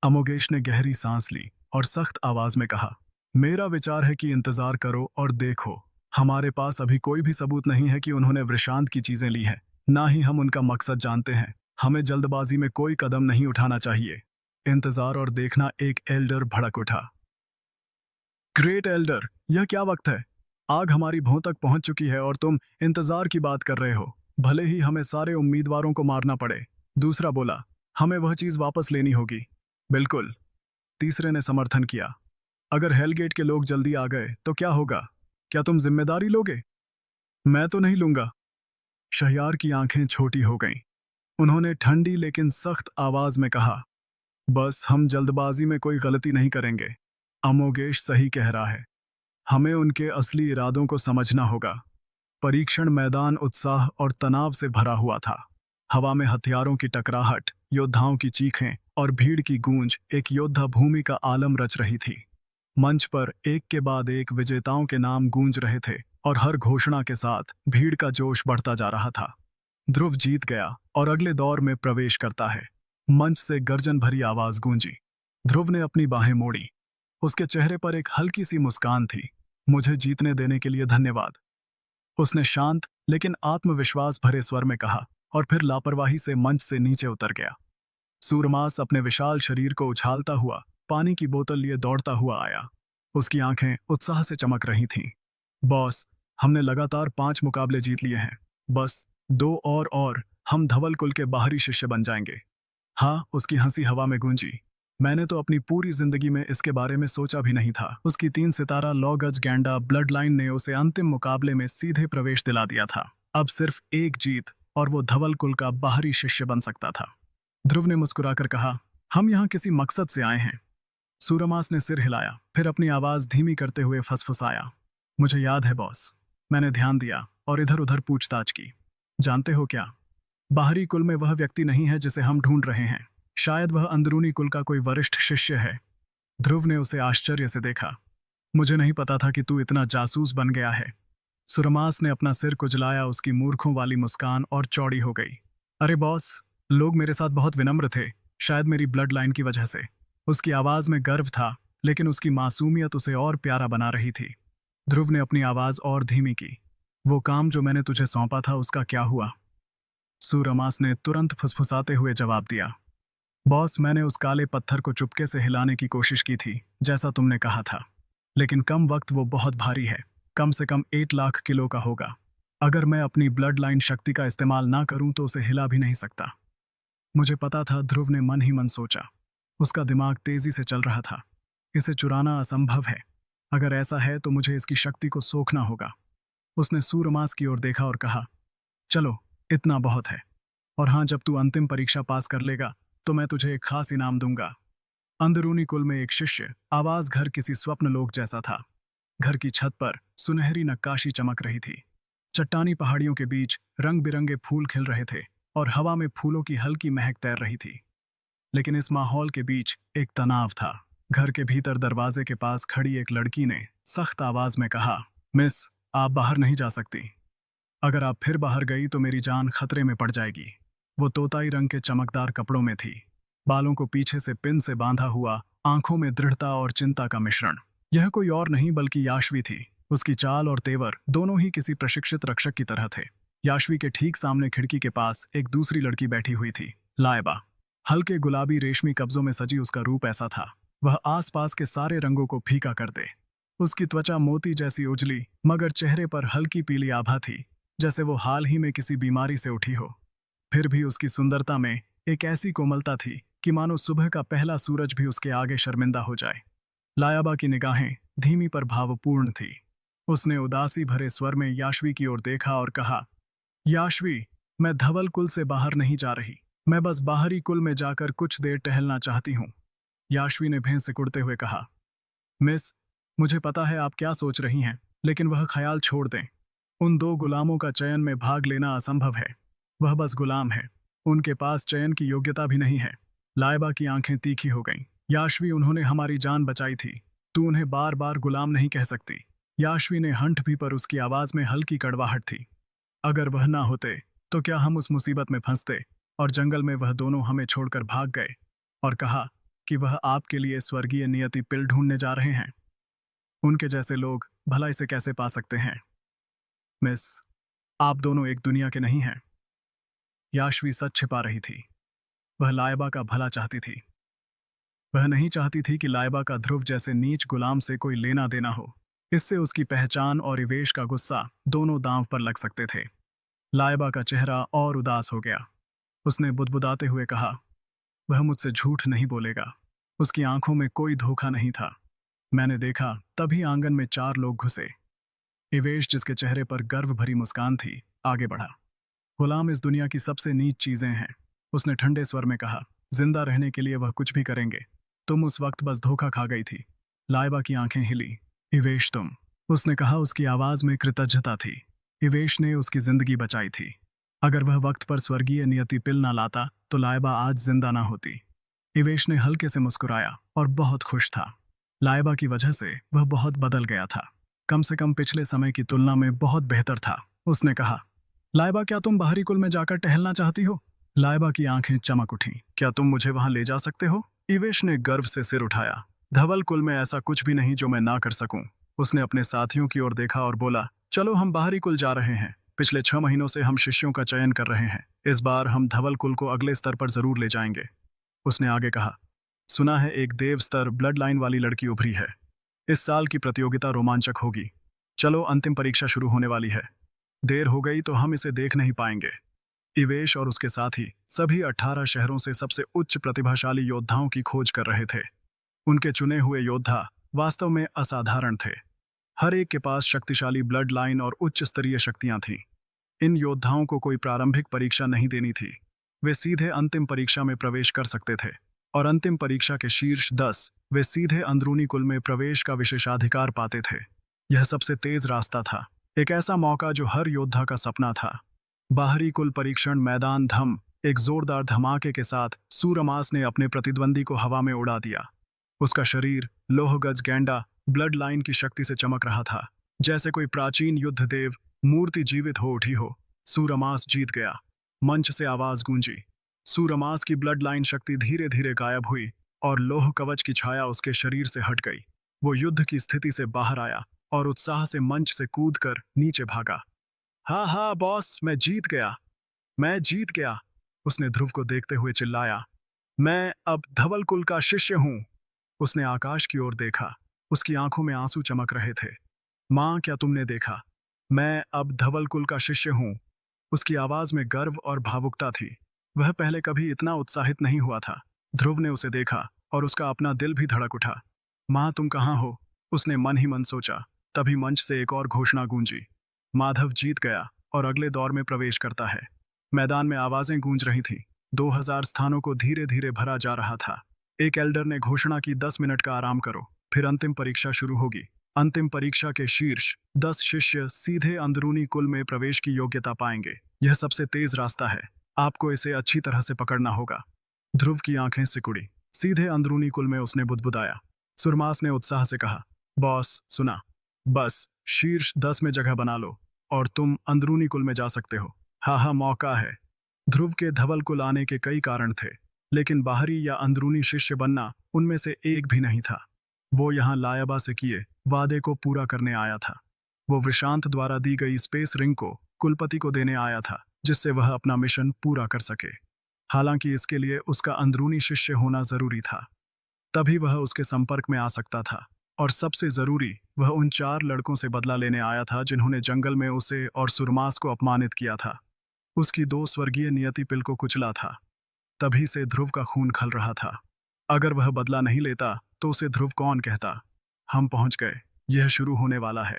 अमोगेश ने गहरी सांस ली और सख्त आवाज में कहा, मेरा विचार है कि इंतजार करो और देखो। हमारे पास अभी कोई भी सबूत नहीं है कि उन्होंने वृषांत की चीजें ली हैं, ना ही हम उनका मकसद जानते हैं। हमें जल्दबाजी में कोई कदम नहीं उठाना चाहिए। इंतजार और देखना। एक एल्डर भड़क उठा। ग्रेट एल्डर, यह क्या वक्त है? आग हमारी भौं तक पहुंच चुकी है और तुम इंतजार की बात कर रहे हो, भले ही हमें सारे उम्मीदवारों को मारना पड़े। दूसरा बोला, हमें वह चीज वापस लेनी होगी। बिल्कुल, तीसरे ने समर्थन किया। अगर हेलगेट के लोग जल्दी आ गए तो क्या होगा? क्या तुम जिम्मेदारी लोगे? मैं तो नहीं लूंगा। शहयार की आंखें छोटी हो गईं। उन्होंने ठंडी लेकिन सख्त आवाज में कहा, बस हम जल्दबाजी में कोई गलती नहीं करेंगे। अमोगेश सही कह रहा है। हमें उनके असली इरादों को समझना होगा। परीक्षण मैदान उत्साह और तनाव से भरा हुआ था। हवा में हथियारों की टकराहट, योद्धाओं की चीखें और भीड़ की गूंज एक योद्धा भूमि का आलम रच रही थी। मंच पर एक के बाद एक विजेताओं के नाम गूंज रहे थे और हर घोषणा के साथ भीड़ का जोश बढ़ता जा रहा था। ध्रुव जीत गया और अगले दौर में प्रवेश करता है। मंच से गर्जन भरी आवाज गूंजी। ध्रुव ने अपनी बाहें मोड़ी। उसके चेहरे पर एक हल्की सी मुस्कान थी। मुझे जीतने देने के लिए धन्यवाद, उसने शांत लेकिन आत्मविश्वास भरे स्वर में कहा और फिर लापरवाही से मंच से नीचे उतर गया। सूरमास अपने विशाल शरीर को उछालता हुआ पानी की बोतल लिए दौड़ता हुआ आया। उसकी आंखें उत्साह से चमक रही थीं। बॉस, हमने लगातार 5 मुकाबले जीत लिए हैं। बस 2 और हम धवल कुल के बाहरी शिष्य बन जाएंगे। हाँ, उसकी हंसी हवा में गूंजी। मैंने तो अपनी पूरी जिंदगी में इसके बारे में सोचा भी नहीं था। उसकी 3 सितारा लॉगज गैंडा ब्लड लाइन ने उसे अंतिम मुकाबले में सीधे प्रवेश दिला दिया था। अब सिर्फ एक जीत और वो धवल कुल का बाहरी शिष्य बन सकता था। ध्रुव ने मुस्कुराकर कहा, हम यहाँ किसी मकसद से आए हैं। सूरमास ने सिर हिलाया, फिर अपनी आवाज धीमी करते हुए फसफसाया, मुझे याद है बॉस। मैंने ध्यान दिया और इधर उधर पूछताछ की। जानते हो क्या, बाहरी कुल में वह व्यक्ति नहीं है जिसे हम ढूंढ रहे हैं। शायद वह अंदरूनी कुल का कोई वरिष्ठ शिष्य है। ध्रुव ने उसे आश्चर्य से देखा। मुझे नहीं पता था कि तू इतना जासूस बन गया है। सूरमास ने अपना सिर कुचलाया। उसकी मूर्खों वाली मुस्कान और चौड़ी हो गई। अरे बॉस, लोग मेरे साथ बहुत विनम्र थे, शायद मेरी ब्लड लाइन की वजह से। उसकी आवाज में गर्व था, लेकिन उसकी मासूमियत उसे और प्यारा बना रही थी। ध्रुव ने अपनी आवाज और धीमी की। वो काम जो मैंने तुझे सौंपा था उसका क्या हुआ? सूरमास ने तुरंत फुसफुसाते हुए जवाब दिया। बॉस, मैंने उस काले पत्थर को चुपके से हिलाने की कोशिश की थी, जैसा तुमने कहा था। लेकिन कम वक्त वो बहुत भारी है, कम से कम 8 लाख किलो का होगा। अगर मैं अपनी ब्लड लाइन शक्ति का इस्तेमाल ना करूं तो उसे हिला भी नहीं सकता। मुझे पता था, ध्रुव ने मन ही मन सोचा। उसका दिमाग तेजी से चल रहा था। इसे चुराना असंभव है। अगर ऐसा है तो मुझे इसकी शक्ति को सोखना होगा। उसने सूरमास की ओर देखा और कहा, चलो, इतना बहुत है। और हाँ, जब तू अंतिम परीक्षा पास कर लेगा तो मैं तुझे एक खास इनाम दूंगा। अंदरूनी कुल में एक शिष्य आवाज घर किसी स्वप्न लोक जैसा था। घर की छत पर सुनहरी नक्काशी चमक रही थी। चट्टानी पहाड़ियों के बीच रंग बिरंगे फूल खिल रहे थे और हवा में फूलों की हल्की महक तैर रही थी। लेकिन इस माहौल के बीच एक तनाव था। घर के भीतर दरवाजे के पास खड़ी एक लड़की ने सख्त आवाज में कहा, मिस, आप बाहर नहीं जा सकती। अगर आप फिर बाहर गई तो मेरी जान खतरे में पड़ जाएगी। वो तोताई रंग के चमकदार कपड़ों में थी, बालों को पीछे से पिन से बांधा हुआ, आंखों में दृढ़ता और चिंता का मिश्रण। यह कोई और नहीं बल्कि याशवी थी। उसकी चाल और तेवर दोनों ही किसी प्रशिक्षित रक्षक की तरह थे। याशवी के ठीक सामने खिड़की के पास एक दूसरी लड़की बैठी हुई थी, लायबा। हल्के गुलाबी रेशमी कब्जों में सजी उसका रूप ऐसा था, वह आसपास के सारे रंगों को फीका कर दे। उसकी त्वचा मोती जैसी उजली, मगर चेहरे पर हल्की पीली आभा थी, जैसे वो हाल ही में किसी बीमारी से उठी हो। फिर भी उसकी सुंदरता में एक ऐसी कोमलता थी कि मानो सुबह का पहला सूरज भी उसके आगे शर्मिंदा हो जाए। लायाबा की निगाहें धीमी पर भावपूर्ण थी। उसने उदासी भरे स्वर में याशवी की ओर देखा और कहा, याशवी, मैं धवल कुल से बाहर नहीं जा रही। मैं बस बाहरी कुल में जाकर कुछ देर टहलना चाहती हूँ। याशवी ने भैंस सिकुड़ते हुए कहा, मिस, मुझे पता है आप क्या सोच रही हैं, लेकिन वह ख्याल छोड़ दें। उन दो गुलामों का चयन में भाग लेना असंभव है। वह बस गुलाम है, उनके पास चयन की योग्यता भी नहीं है। लायबा की आंखें तीखी हो गईं। याशवी, उन्होंने हमारी जान बचाई थी, तू उन्हें बार बार गुलाम नहीं कह सकती। याशवी ने हंठ भी, पर उसकी आवाज में हल्की कड़वाहट थी। अगर वह ना होते तो क्या हम उस मुसीबत में फंसते? और जंगल में वह दोनों हमें छोड़कर भाग गए और कहा कि वह आपके लिए स्वर्गीय नियति पिल ढूंढने जा रहे हैं। उनके जैसे लोग भला इसे कैसे पा सकते हैं? मिस, आप दोनों एक दुनिया के नहीं हैं। याशवी सच छिपा रही थी। वह लायबा का भला चाहती थी। वह नहीं चाहती थी कि लायबा का ध्रुव जैसे नीच गुलाम से कोई लेना देना हो। इससे उसकी पहचान और इवेश का गुस्सा दोनों दांव पर लग सकते थे। लायबा का चेहरा और उदास हो गया। उसने बुदबुदाते हुए कहा, वह मुझसे झूठ नहीं बोलेगा। उसकी आंखों में कोई धोखा नहीं था। मैंने देखा, तभी आंगन में 4 लोग घुसे। इवेश, जिसके चेहरे पर गर्व भरी मुस्कान थी, आगे बढ़ा। गुलाम इस दुनिया की सबसे नीच चीजें हैं, उसने ठंडे स्वर में कहा। जिंदा रहने के लिए वह कुछ भी करेंगे। तुम उस वक्त बस धोखा खा गई थी। लायबा की आंखें हिली। इवेश, तुम, उसने कहा, उसकी आवाज में कृतज्ञता थी। इवेश ने उसकी जिंदगी बचाई थी। अगर वह वक्त पर स्वर्गीय नियति पिल ना लाता तो लायबा आज जिंदा ना होती। इवेश ने हल्के से मुस्कुराया और बहुत खुश था। लायबा की वजह से वह बहुत बदल गया था। कम से कम पिछले समय की तुलना में बहुत बेहतर था। उसने कहा, लायबा, क्या तुम बाहरी कुल में जाकर टहलना चाहती हो? लायबा की आंखें चमक उठीं। क्या तुम मुझे वहां ले जा सकते हो? इवेश ने गर्व से सिर उठाया। धवल कुल में ऐसा कुछ भी नहीं जो मैं ना कर सकूं। उसने अपने साथियों की ओर देखा और बोला, चलो, हम बाहरी कुल जा रहे हैं। पिछले 6 महीनों से हम शिष्यों का चयन कर रहे हैं। इस बार हम धवल कुल को अगले स्तर पर जरूर ले जाएंगे। उसने आगे कहा, सुना है एक देव स्तर ब्लड लाइन वाली लड़की उभरी है। इस साल की प्रतियोगिता रोमांचक होगी। चलो, अंतिम परीक्षा शुरू होने वाली है। देर हो गई तो हम इसे देख नहीं पाएंगे। इवेश और उसके साथी सभी 18 शहरों से सबसे उच्च प्रतिभाशाली योद्धाओं की खोज कर रहे थे। उनके चुने हुए योद्धा वास्तव में असाधारण थे। हर एक के पास शक्तिशाली ब्लड लाइन और उच्च स्तरीय शक्तियां थीं। इन योद्धाओं को कोई प्रारंभिक परीक्षा नहीं देनी थी। वे सीधे अंतिम परीक्षा में प्रवेश कर सकते थे। और अंतिम परीक्षा के शीर्ष 10 वे सीधे अंदरूनी कुल में प्रवेश का विशेषाधिकार पाते थे। यह सबसे तेज रास्ता था, एक ऐसा मौका जो हर योद्धा का सपना था। बाहरी कुल परीक्षण मैदान धम। एक जोरदार धमाके के साथ सूरमास ने अपने प्रतिद्वंदी को हवा में उड़ा दिया। उसका शरीर लोहगज गैंडा ब्लड लाइन की शक्ति से चमक रहा था, जैसे कोई प्राचीन युद्ध देव मूर्ति जीवित हो उठी हो। सूरमास जीत गया। मंच से आवाज गूंजी। सूरमास की ब्लड लाइन शक्ति धीरे धीरे गायब हुई और लोह कवच की छाया उसके शरीर से हट गई। वो युद्ध की स्थिति से बाहर आया और उत्साह से मंच से कूदकर नीचे भागा। हाँ हाँ बॉस, मैं जीत गया। उसने ध्रुव को देखते हुए चिल्लाया। मैं अब धवल कुल का शिष्य हूँ। उसने आकाश की ओर देखा। उसकी आंखों में आंसू चमक रहे थे। माँ, क्या तुमने देखा? मैं अब धवल कुल का शिष्य हूँ। उसकी आवाज में गर्व और भावुकता थी। वह पहले कभी इतना उत्साहित नहीं हुआ था। ध्रुव ने उसे देखा और उसका अपना दिल भी धड़क उठा। माँ, तुम कहाँ हो? उसने मन ही मन सोचा। तभी मंच से एक और घोषणा गूंजी। माधव जीत गया और अगले दौर में प्रवेश करता है। मैदान में आवाजें गूंज रही थीं। 2000 स्थानों को धीरे धीरे भरा जा रहा था। एक एल्डर ने घोषणा की, 10 मिनट का आराम करो, फिर अंतिम परीक्षा शुरू होगी। अंतिम परीक्षा के शीर्ष 10 शिष्य सीधे अंदरूनी कुल में प्रवेश की योग्यता पाएंगे। यह सबसे तेज रास्ता है। आपको इसे अच्छी तरह से पकड़ना होगा। ध्रुव की आंखें सिकुड़ी। सीधे अंदरूनी कुल में उसने बुदबुदाया। सुरमास ने उत्साह से कहा, बॉस सुना, बस शीर्ष 10 में जगह बना लो और तुम अंदरूनी कुल में जा सकते हो। हाँ हाँ, मौका है। ध्रुव के धवल कुल आने के कई कारण थे, लेकिन बाहरी या अंदरूनी शिष्य बनना उनमें से एक भी नहीं था। वो यहाँ लायबा से किए वादे को पूरा करने आया था। वो विशांत द्वारा दी गई स्पेस रिंग को कुलपति को देने आया था, जिससे वह अपना मिशन पूरा कर सके। हालांकि इसके लिए उसका अंदरूनी शिष्य होना जरूरी था। तभी वह उसके संपर्क में आ सकता था। और सबसे जरूरी, वह उन 4 लड़कों से बदला लेने आया था जिन्होंने जंगल में उसे और सुरमास को अपमानित किया था। उसकी 2 स्वर्गीय नियति पिल को कुचला था। तभी से ध्रुव का खून खल रहा था। अगर वह बदला नहीं लेता तो उसे ध्रुव कौन कहता? हम पहुंच गए। यह शुरू होने वाला है।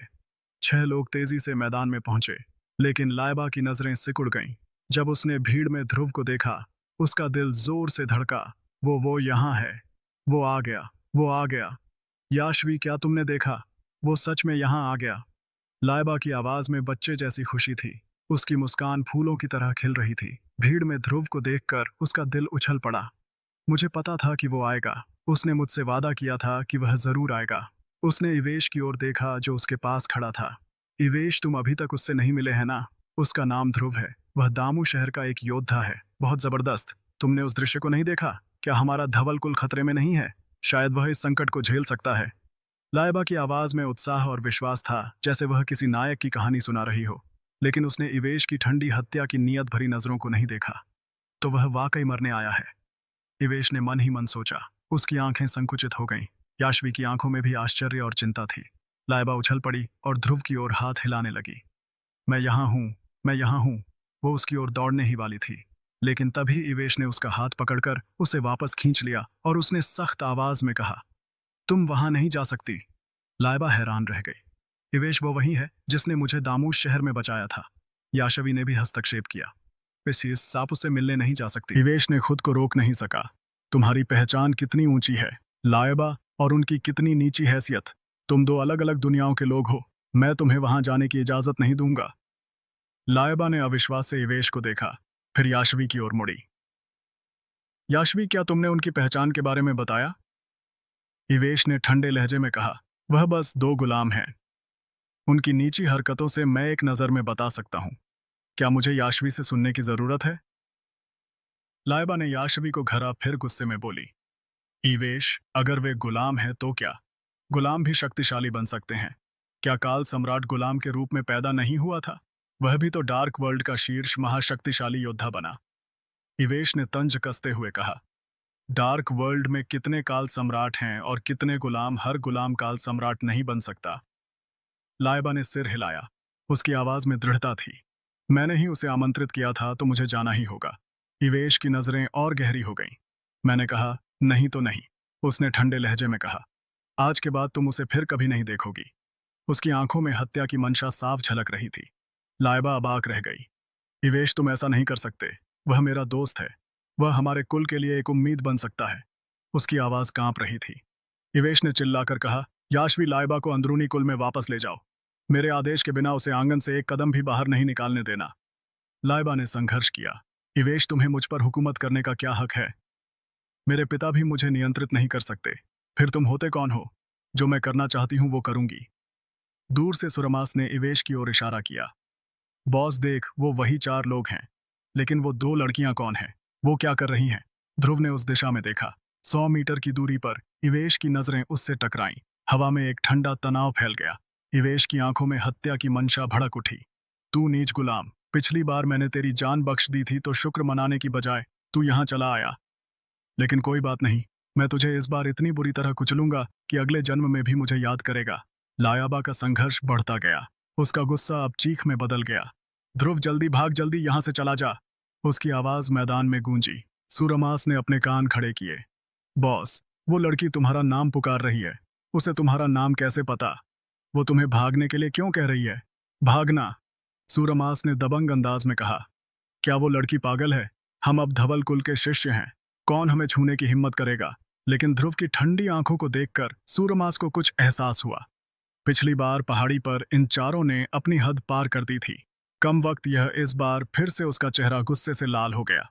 6 लोग तेजी से मैदान में पहुंचे, लेकिन लाइबा की नजरें सिकुड़ गईं। जब उसने भीड़ में ध्रुव को देखा, उसका दिल जोर से धड़का। वो यहाँ है। वो आ गया। वो आ गया। याशवी, क्या तुमने देखा? वो सच में यहाँ आ गया। लाइबा की आवाज में बच्चे जैसी खुशी थी। उसकी मुस्कान फूलों की तरह खिल रही थी। भीड़ में ध्रुव को देखकर उसका दिल उछल पड़ा। मुझे पता था कि वो आएगा। उसने मुझसे वादा किया था कि वह जरूर आएगा। उसने इवेश की ओर देखा जो उसके पास खड़ा था। इवेश, तुम अभी तक उससे नहीं मिले हैं ना? उसका नाम ध्रुव है। वह दामू शहर का एक योद्धा है, बहुत जबरदस्त। तुमने उस दृश्य को नहीं देखा? क्या हमारा धवल कुल खतरे में नहीं है? शायद वह इस संकट को झेल सकता है। लाइबा की आवाज में उत्साह और विश्वास था, जैसे वह किसी नायक की कहानी सुना रही हो। लेकिन उसने इवेश की ठंडी हत्या की नियत भरी नजरों को नहीं देखा। तो वह वाकई मरने आया है। इवेश ने मन ही मन सोचा। उसकी आंखें संकुचित हो गईं। याशवी की आंखों में भी आश्चर्य और चिंता थी। लाइबा उछल पड़ी और ध्रुव की ओर हाथ हिलाने लगी। मैं यहाँ हूँ, मैं यहाँ हूँ। वो उसकी ओर दौड़ने ही वाली थी, लेकिन तभी इवेश ने उसका हाथ पकड़कर उसे वापस खींच लिया और उसने सख्त आवाज में कहा, तुम वहां नहीं जा सकती। लाइबा हैरान रह गई। इवेश वो वही है जिसने मुझे दामूश शहर में बचाया था। याशवी ने भी हस्तक्षेप किया। इस सांप उससे मिलने नहीं जा सकती। इवेश ने खुद को रोक नहीं सका। तुम्हारी पहचान कितनी ऊंची है, लाइबा, और उनकी कितनी नीची हैसियत। तुम 2 अलग अलग दुनियाओं के लोग हो। मैं तुम्हें वहां जाने की इजाजत नहीं दूंगा। लाइबा ने अविश्वास से इवेश को देखा, फिर याशवी की ओर मुड़ी। याशवी, क्या तुमने उनकी पहचान के बारे में बताया? इवेश ने ठंडे लहजे में कहा, वह बस 2 गुलाम हैं। उनकी नीची हरकतों से मैं एक नज़र में बता सकता हूँ। क्या मुझे याशवी से सुनने की जरूरत है? लाइबा ने याशवी को घरा फिर गुस्से में बोली, ईवेश, अगर वे गुलाम हैं तो क्या? गुलाम भी शक्तिशाली बन सकते हैं। क्या काल सम्राट गुलाम के रूप में पैदा नहीं हुआ था? वह भी तो डार्क वर्ल्ड का शीर्ष महाशक्तिशाली योद्धा बना। इवेश ने तंज कसते हुए कहा, डार्क वर्ल्ड में कितने काल सम्राट हैं और कितने गुलाम, हर गुलाम काल सम्राट नहीं बन सकता। लाइबा ने सिर हिलाया। उसकी आवाज में दृढ़ता थी। मैंने ही उसे आमंत्रित किया था तो मुझे जाना ही होगा। इवेश की नजरें और गहरी हो गईं। मैंने कहा, नहीं तो नहीं। उसने ठंडे लहजे में कहा, आज के बाद तुम उसे फिर कभी नहीं देखोगी। उसकी आंखों में हत्या की मंशा साफ झलक रही थी। लाइबा अबाक रह गई। इवेश, तुम ऐसा नहीं कर सकते। वह मेरा दोस्त है। वह हमारे कुल के लिए एक उम्मीद बन सकता है। उसकी आवाज कांप रही थी। इवेश ने चिल्लाकर कहा, याशवी, लाइबा को अंदरूनी कुल में वापस ले जाओ। मेरे आदेश के बिना उसे आंगन से एक कदम भी बाहर नहीं निकालने देना। लाइबा ने संघर्ष किया। इवेश, तुम्हें मुझ पर हुकूमत करने का क्या हक है? मेरे पिता भी मुझे नियंत्रित नहीं कर सकते। फिर तुम होते कौन हो? जो मैं करना चाहती हूँ वो करूंगी। दूर से सुरमास ने इवेश की ओर इशारा किया। बॉस देख, वो वही 4 लोग हैं। लेकिन वो 2 लड़कियां कौन हैं? वो क्या कर रही हैं? ध्रुव ने उस दिशा में देखा। 100 मीटर की दूरी पर इवेश की नजरें उससे टकराईं। हवा में एक ठंडा तनाव फैल गया। इवेश की आंखों में हत्या की मंशा भड़क उठी। तू नीच गुलाम, पिछली बार मैंने तेरी जान बख्श दी थी तो शुक्र मनाने की बजाय तू यहाँ चला आया। लेकिन कोई बात नहीं, मैं तुझे इस बार इतनी बुरी तरह कुचलूंगा कि अगले जन्म में भी मुझे याद करेगा। लायाबा का संघर्ष बढ़ता गया। उसका गुस्सा अब चीख में बदल गया। ध्रुव जल्दी भाग, जल्दी यहाँ से चला जा। उसकी आवाज मैदान में गूंजी। सूरमास ने अपने कान खड़े किए। बॉस, वो लड़की तुम्हारा नाम पुकार रही है। उसे तुम्हारा नाम कैसे पता? वो तुम्हें भागने के लिए क्यों कह रही है? भागना? सूरमास ने दबंग अंदाज में कहा। क्या वो लड़की पागल है? हम अब धवल कुल के शिष्य हैं। कौन हमें छूने की हिम्मत करेगा? लेकिन ध्रुव की ठंडी आंखों को देखकर सूरमास को कुछ एहसास हुआ। पिछली बार पहाड़ी पर इन चारों ने अपनी हद पार कर दी थी। कम वक्त यह इस बार फिर से उसका चेहरा गुस्से से लाल हो गया।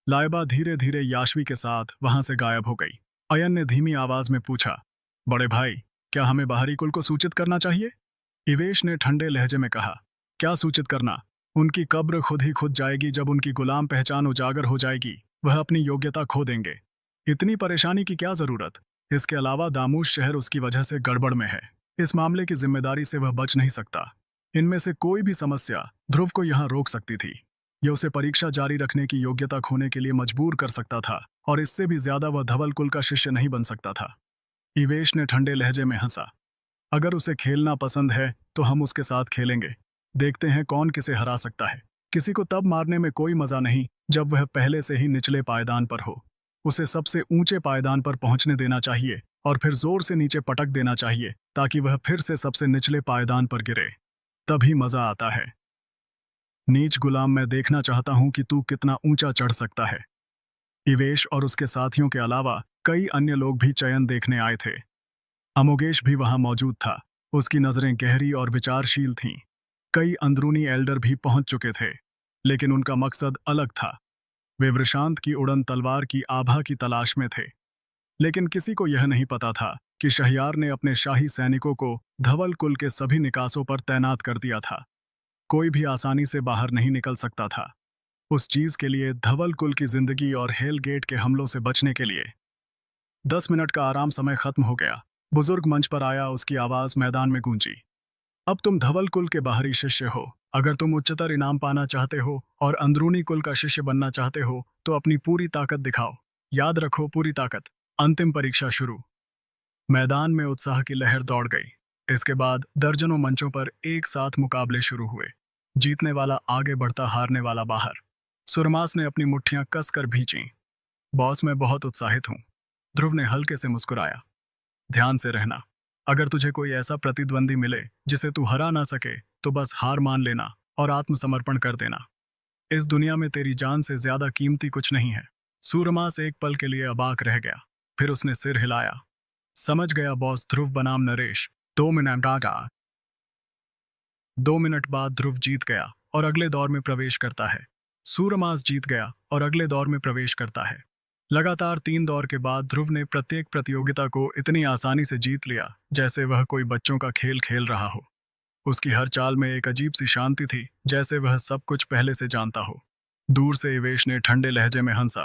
लाइबा धीरे धीरे याशवी के साथ वहां से गायब हो गई। अयन ने धीमी आवाज में पूछा, बड़े भाई, क्या हमें बाहरी कुल को सूचित करना चाहिए? इवेश ने ठंडे लहजे में कहा, क्या सूचित करना? उनकी कब्र खुद ही खुद जाएगी। जब उनकी गुलाम पहचान उजागर हो जाएगी, वह अपनी योग्यता खो देंगे। इतनी परेशानी की क्या जरूरत? इसके अलावा दामूश शहर उसकी वजह से गड़बड़ में है। इस मामले की जिम्मेदारी से वह बच नहीं सकता। इनमें से कोई भी समस्या ध्रुव को यहाँ रोक सकती थी। यह उसे परीक्षा जारी रखने की योग्यता खोने के लिए मजबूर कर सकता था, और इससे भी ज्यादा वह धवल कुल का शिष्य नहीं बन सकता था। इवेश ने ठंडे लहजे में हंसा। अगर उसे खेलना पसंद है तो हम उसके साथ खेलेंगे। देखते हैं कौन किसे हरा सकता है। किसी को तब मारने में कोई मजा नहीं जब वह पहले से ही निचले पायदान पर हो। उसे सबसे ऊंचे पायदान पर पहुंचने देना चाहिए और फिर जोर से नीचे पटक देना चाहिए ताकि वह फिर से सबसे निचले पायदान पर गिरे। तभी मजा आता है। नीच गुलाम, मैं देखना चाहता हूं कि तू कितना ऊंचा चढ़ सकता है। इवेश और उसके साथियों के अलावा कई अन्य लोग भी चयन देखने आए थे। अमोगेश भी वहां मौजूद था। उसकी नजरें गहरी और विचारशील थीं। कई अंदरूनी एल्डर भी पहुंच चुके थे, लेकिन उनका मकसद अलग था। वे वृषांत की उड़न तलवार की आभा की तलाश में थे। लेकिन किसी को यह नहीं पता था कि शहयार ने अपने शाही सैनिकों को धवल कुल के सभी निकासों पर तैनात कर दिया था। कोई भी आसानी से बाहर नहीं निकल सकता था। उस चीज के लिए, धवल कुल की जिंदगी और हेल गेट के हमलों से बचने के लिए। 10 मिनट का आराम समय खत्म हो गया। बुजुर्ग मंच पर आया। उसकी आवाज मैदान में गूंजी। अब तुम धवल कुल के बाहरी शिष्य हो। अगर तुम उच्चतर इनाम पाना चाहते हो और अंदरूनी कुल का शिष्य बनना चाहते हो तो अपनी पूरी ताकत दिखाओ। याद रखो, पूरी ताकत। अंतिम परीक्षा शुरू। मैदान में उत्साह की लहर दौड़ गई। इसके बाद दर्जनों मंचों पर एक साथ मुकाबले शुरू हुए। जीतने वाला आगे बढ़ता, हारने वाला बाहर। सुरमास ने अपनी मुट्ठियां कसकर भींची। बॉस, मैं बहुत उत्साहित हूं। ध्रुव ने हल्के से मुस्कुराया। ध्यान से रहना। अगर तुझे कोई ऐसा प्रतिद्वंदी मिले जिसे तू हरा ना सके तो बस हार मान लेना और आत्मसमर्पण कर देना। इस दुनिया में तेरी जान से ज्यादा कीमती कुछ नहीं है। सूरमास एक पल के लिए अबाक रह गया। फिर उसने सिर हिलाया। समझ गया बॉस। ध्रुव बनाम नरेश। 2 मिनट आगा। 2 मिनट बाद ध्रुव जीत गया और अगले दौर में प्रवेश करता है। सूरमास जीत गया और अगले दौर में प्रवेश करता है। लगातार 3 दौर के बाद ध्रुव ने प्रत्येक प्रतियोगिता को इतनी आसानी से जीत लिया जैसे वह कोई बच्चों का खेल खेल रहा हो। उसकी हर चाल में एक अजीब सी शांति थी, जैसे वह सब कुछ पहले से जानता हो। दूर से इवेश ने ठंडे लहजे में हंसा।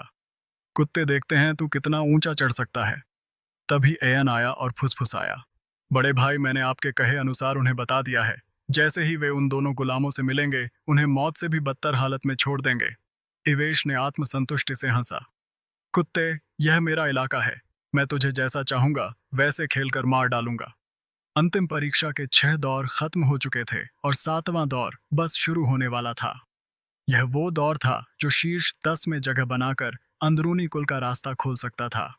कुत्ते, देखते हैं तू कितना ऊंचा चढ़ सकता है। तभी एयन आया और फुसफुसाया। बड़े भाई, मैंने आपके कहे अनुसार उन्हें बता दिया है। जैसे ही वे उन दोनों गुलामों से मिलेंगे, उन्हें मौत से भी बदतर हालत में छोड़ देंगे। इवेश ने आत्मसंतुष्टि से हंसा। कुत्ते, यह मेरा इलाका है। मैं तुझे जैसा चाहूंगा वैसे खेलकर मार डालूंगा। अंतिम परीक्षा के 6 दौर खत्म हो चुके थे और 7वां दौर बस शुरू होने वाला था। यह वो दौर था जो शीर्ष 10 में जगह बनाकर अंदरूनी कुल का रास्ता खोल सकता था।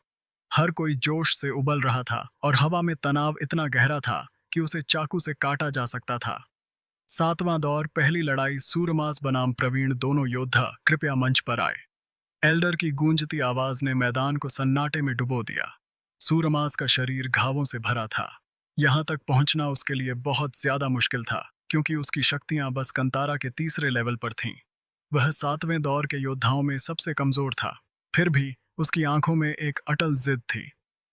हर कोई जोश से उबल रहा था और हवा में तनाव इतना गहरा था कि उसे चाकू से काटा जा सकता था। 7वां दौर, पहली लड़ाई। सूरमास बनाम प्रवीण। दोनों योद्धा कृपया मंच पर आए। एल्डर की गूंजती आवाज ने मैदान को सन्नाटे में डुबो दिया। सूरमास का शरीर घावों से भरा था। यहां तक पहुंचना उसके लिए बहुत ज्यादा मुश्किल था, क्योंकि उसकी शक्तियां बस कंतारा के तीसरे लेवल पर थीं। वह 7वें दौर के योद्धाओं में सबसे कमजोर था। फिर भी उसकी आंखों में एक अटल जिद थी।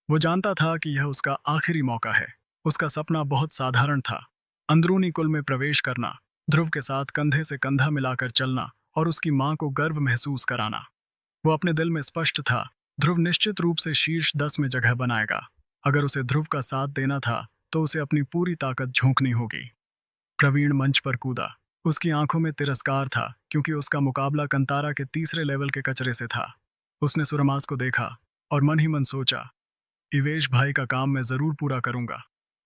वो जानता था कि यह उसका आखिरी मौका है। उसका सपना बहुत साधारण था, अंदरूनी कुल में प्रवेश करना, ध्रुव के साथ कंधे से कंधा मिलाकर चलना और उसकी मां को गर्व महसूस कराना। वो अपने दिल में स्पष्ट था, ध्रुव निश्चित रूप से शीर्ष 10 में जगह बनाएगा। अगर उसे ध्रुव का साथ देना था तो उसे अपनी पूरी ताकत झोंकनी होगी। प्रवीण मंच पर कूदा। उसकी आंखों में तिरस्कार था क्योंकि उसका मुकाबला कंतारा के तीसरे लेवल के कचरे से था। उसने सुरमास को देखा और मन ही मन सोचा, इवेश भाई का काम मैं जरूर पूरा करूंगा।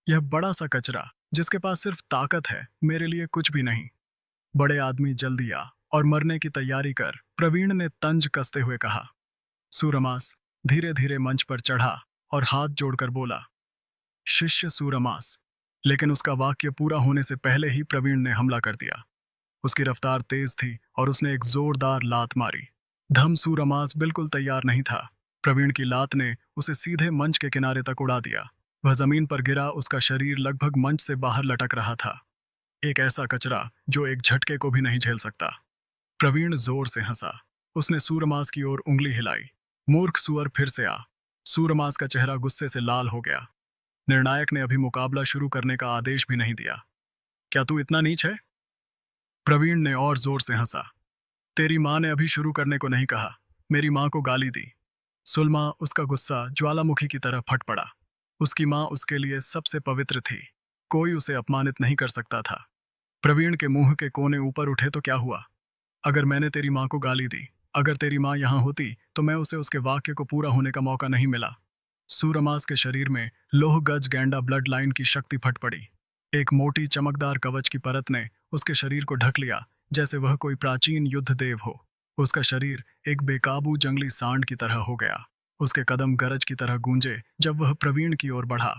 यह बड़ा सा कचरा जिसके पास सिर्फ ताकत है मेरे लिए कुछ भी नहीं। बड़े आदमी जल्दी आ और मरने की तैयारी कर, प्रवीण ने तंज कसते हुए कहा। सूरमास धीरे धीरे मंच पर चढ़ा और हाथ जोड़कर बोला, शिष्य सूरमास। लेकिन उसका वाक्य पूरा होने से पहले ही प्रवीण ने हमला कर दिया। उसकी रफ्तार तेज थी और उसने एक जोरदार लात मारी। धम सूरमास बिल्कुल तैयार नहीं था। प्रवीण की लात ने उसे सीधे मंच के किनारे तक उड़ा दिया। वह जमीन पर गिरा, उसका शरीर लगभग मंच से बाहर लटक रहा था। एक ऐसा कचरा जो एक झटके को भी नहीं झेल सकता। प्रवीण जोर से हंसा। उसने सूरमास की ओर उंगली हिलाई। मूर्ख सुअर, फिर से आ। सूरमास का चेहरा गुस्से से लाल हो गया। निर्णायक ने अभी मुकाबला शुरू करने का आदेश भी नहीं दिया। क्या तू इतना नीच है? प्रवीण ने और जोर से हंसा। तेरी माँ ने अभी शुरू करने को नहीं कहा, मेरी माँ को गाली दी। सुलमा, उसका गुस्सा ज्वालामुखी की तरह फट पड़ा। उसकी माँ उसके लिए सबसे पवित्र थी। कोई उसे अपमानित नहीं कर सकता था। प्रवीण के मुंह के कोने ऊपर उठे तो क्या हुआ? अगर मैंने तेरी माँ को गाली दी, अगर तेरी माँ यहाँ होती तो मैं उसे उसके वाक्य को पूरा होने का मौका नहीं मिला। सूरमास के शरीर में लोह गज गैंडा ब्लड लाइन की शक्ति फट पड़ी। एक मोटी चमकदार कवच की परत ने उसके शरीर को ढक लिया, जैसे वह कोई प्राचीन युद्ध देव हो। उसका शरीर एक बेकाबू जंगली सांड की तरह हो गया। उसके कदम गरज की तरह गूंजे जब वह प्रवीण की ओर बढ़ा।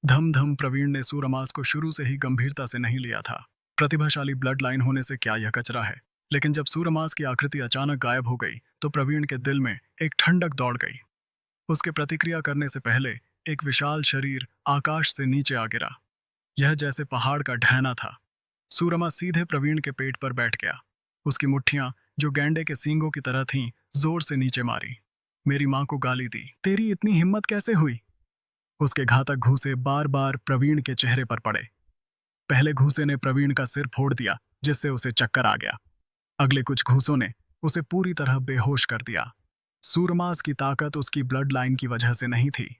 धम धम। प्रवीण ने सूरमास को शुरू से ही गंभीरता से नहीं लिया था। प्रतिभाशाली ब्लड लाइन होने से क्या यह कचरा है? लेकिन जब सूरमास की आकृति अचानक गायब हो गई तो प्रवीण के दिल में एक ठंडक दौड़ गई। उसके प्रतिक्रिया करने से पहले एक विशाल शरीर आकाश से नीचे आ गिरा। यह जैसे पहाड़ का ढहना था। सूरमा सीधे प्रवीण के पेट पर बैठ गया। उसकी मुट्ठियां, जो गैंडे के सींगों की तरह थीं, जोर से नीचे मारी। मेरी माँ को गाली दी, तेरी इतनी हिम्मत कैसे हुई? उसके घातक घूंसे बार बार प्रवीण के चेहरे पर पड़े। पहले घूंसे ने प्रवीण का सिर फोड़ दिया, जिससे उसे चक्कर आ गया। अगले कुछ घूंसों ने उसे पूरी तरह बेहोश कर दिया। सूरमास की ताकत उसकी ब्लड लाइन की वजह से नहीं थी,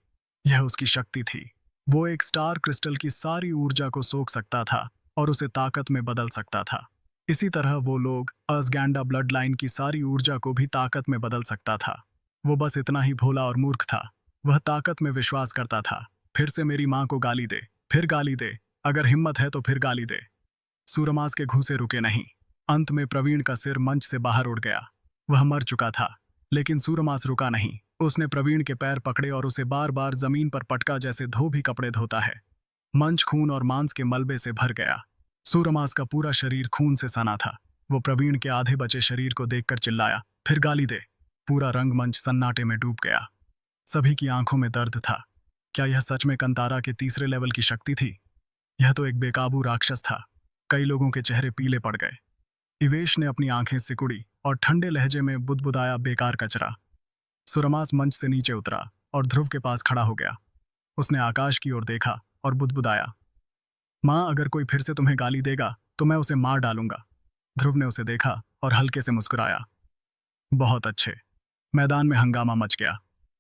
यह उसकी शक्ति थी। वो एक स्टार क्रिस्टल की सारी ऊर्जा को सोख सकता था और उसे ताकत में बदल सकता था। इसी तरह वो लोग असगैंडा ब्लड लाइन की सारी ऊर्जा को भी ताकत में बदल सकता था। वो बस इतना ही भोला और मूर्ख था। वह ताकत में विश्वास करता था। फिर से मेरी माँ को गाली दे, फिर गाली दे, अगर हिम्मत है तो फिर गाली दे। सूरमास के घूंसे रुके नहीं। अंत में प्रवीण का सिर मंच से बाहर उड़ गया। वह मर चुका था, लेकिन सूरमास रुका नहीं। उसने प्रवीण के पैर पकड़े और उसे बार बार जमीन पर पटका, जैसे धोबी कपड़े धोता है। मंच खून और मांस के मलबे से भर गया। सूरमास का पूरा शरीर खून से सना था। वो प्रवीण के आधे बचे शरीर को देखकर चिल्लाया, फिर गाली दे। पूरा रंगमंच सन्नाटे में डूब गया। सभी की आंखों में दर्द था। क्या यह सच में कंतारा के तीसरे लेवल की शक्ति थी? यह तो एक बेकाबू राक्षस था। कई लोगों के चेहरे पीले पड़ गए। इवेश ने अपनी आंखें सिकुड़ी और ठंडे लहजे में बुदबुदाया, बेकार कचरा। सूरमास मंच से नीचे उतरा और ध्रुव के पास खड़ा हो गया। उसने आकाश की ओर देखा और बुदबुदाया, माँ, अगर कोई फिर से तुम्हें गाली देगा तो मैं उसे मार डालूंगा। ध्रुव ने उसे देखा और हल्के से मुस्कुराया। बहुत अच्छे। मैदान में हंगामा मच गया।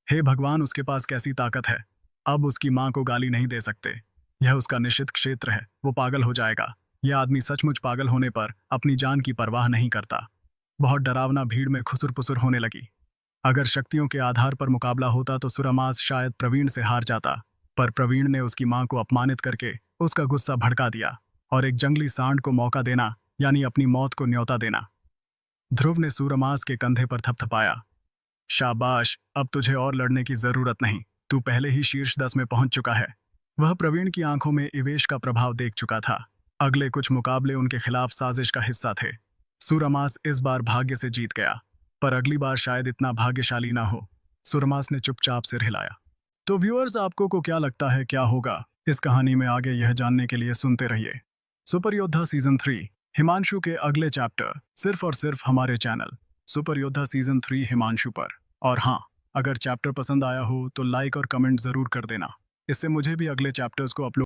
हे भगवान, उसके पास कैसी ताकत है! अब उसकी माँ को गाली नहीं दे सकते। यह उसका निषिद्ध क्षेत्र है। वो पागल हो जाएगा। यह आदमी सचमुच पागल होने पर अपनी जान की परवाह नहीं करता। बहुत डरावना। भीड़ में खुसुर पुसुर होने लगी। अगर शक्तियों के आधार पर मुकाबला होता तो सूरमास शायद प्रवीण से हार जाता, पर प्रवीण ने उसकी माँ को अपमानित करके उसका गुस्सा भड़का दिया, और एक जंगली सांड को मौका देना यानी अपनी मौत को न्योता देना। ध्रुव ने सूरमास के कंधे पर थपथपाया। शाबाश, अब तुझे और लड़ने की जरूरत नहीं। तू पहले ही शीर्ष 10 में पहुंच चुका है। वह प्रवीण की आंखों में इवेश का प्रभाव देख चुका था। अगले कुछ मुकाबले उनके खिलाफ साजिश का हिस्सा थे। सूरमास इस बार भाग्य से जीत गया, पर अगली बार शायद इतना भाग्यशाली ना हो। सूरमास ने चुपचाप सिर हिलाया। तो व्यूअर्स, आपको को क्या लगता है क्या होगा इस कहानी में आगे? यह जानने के लिए सुनते रहिए सुपर योद्धा सीजन 3 हिमांशु के अगले चैप्टर, सिर्फ और सिर्फ हमारे चैनल सुपर योद्धा सीजन 3 हिमांशु पर। और हाँ, अगर चैप्टर पसंद आया हो तो लाइक और कमेंट जरूर कर देना। इससे मुझे भी अगले चैप्टर्स को अपलोड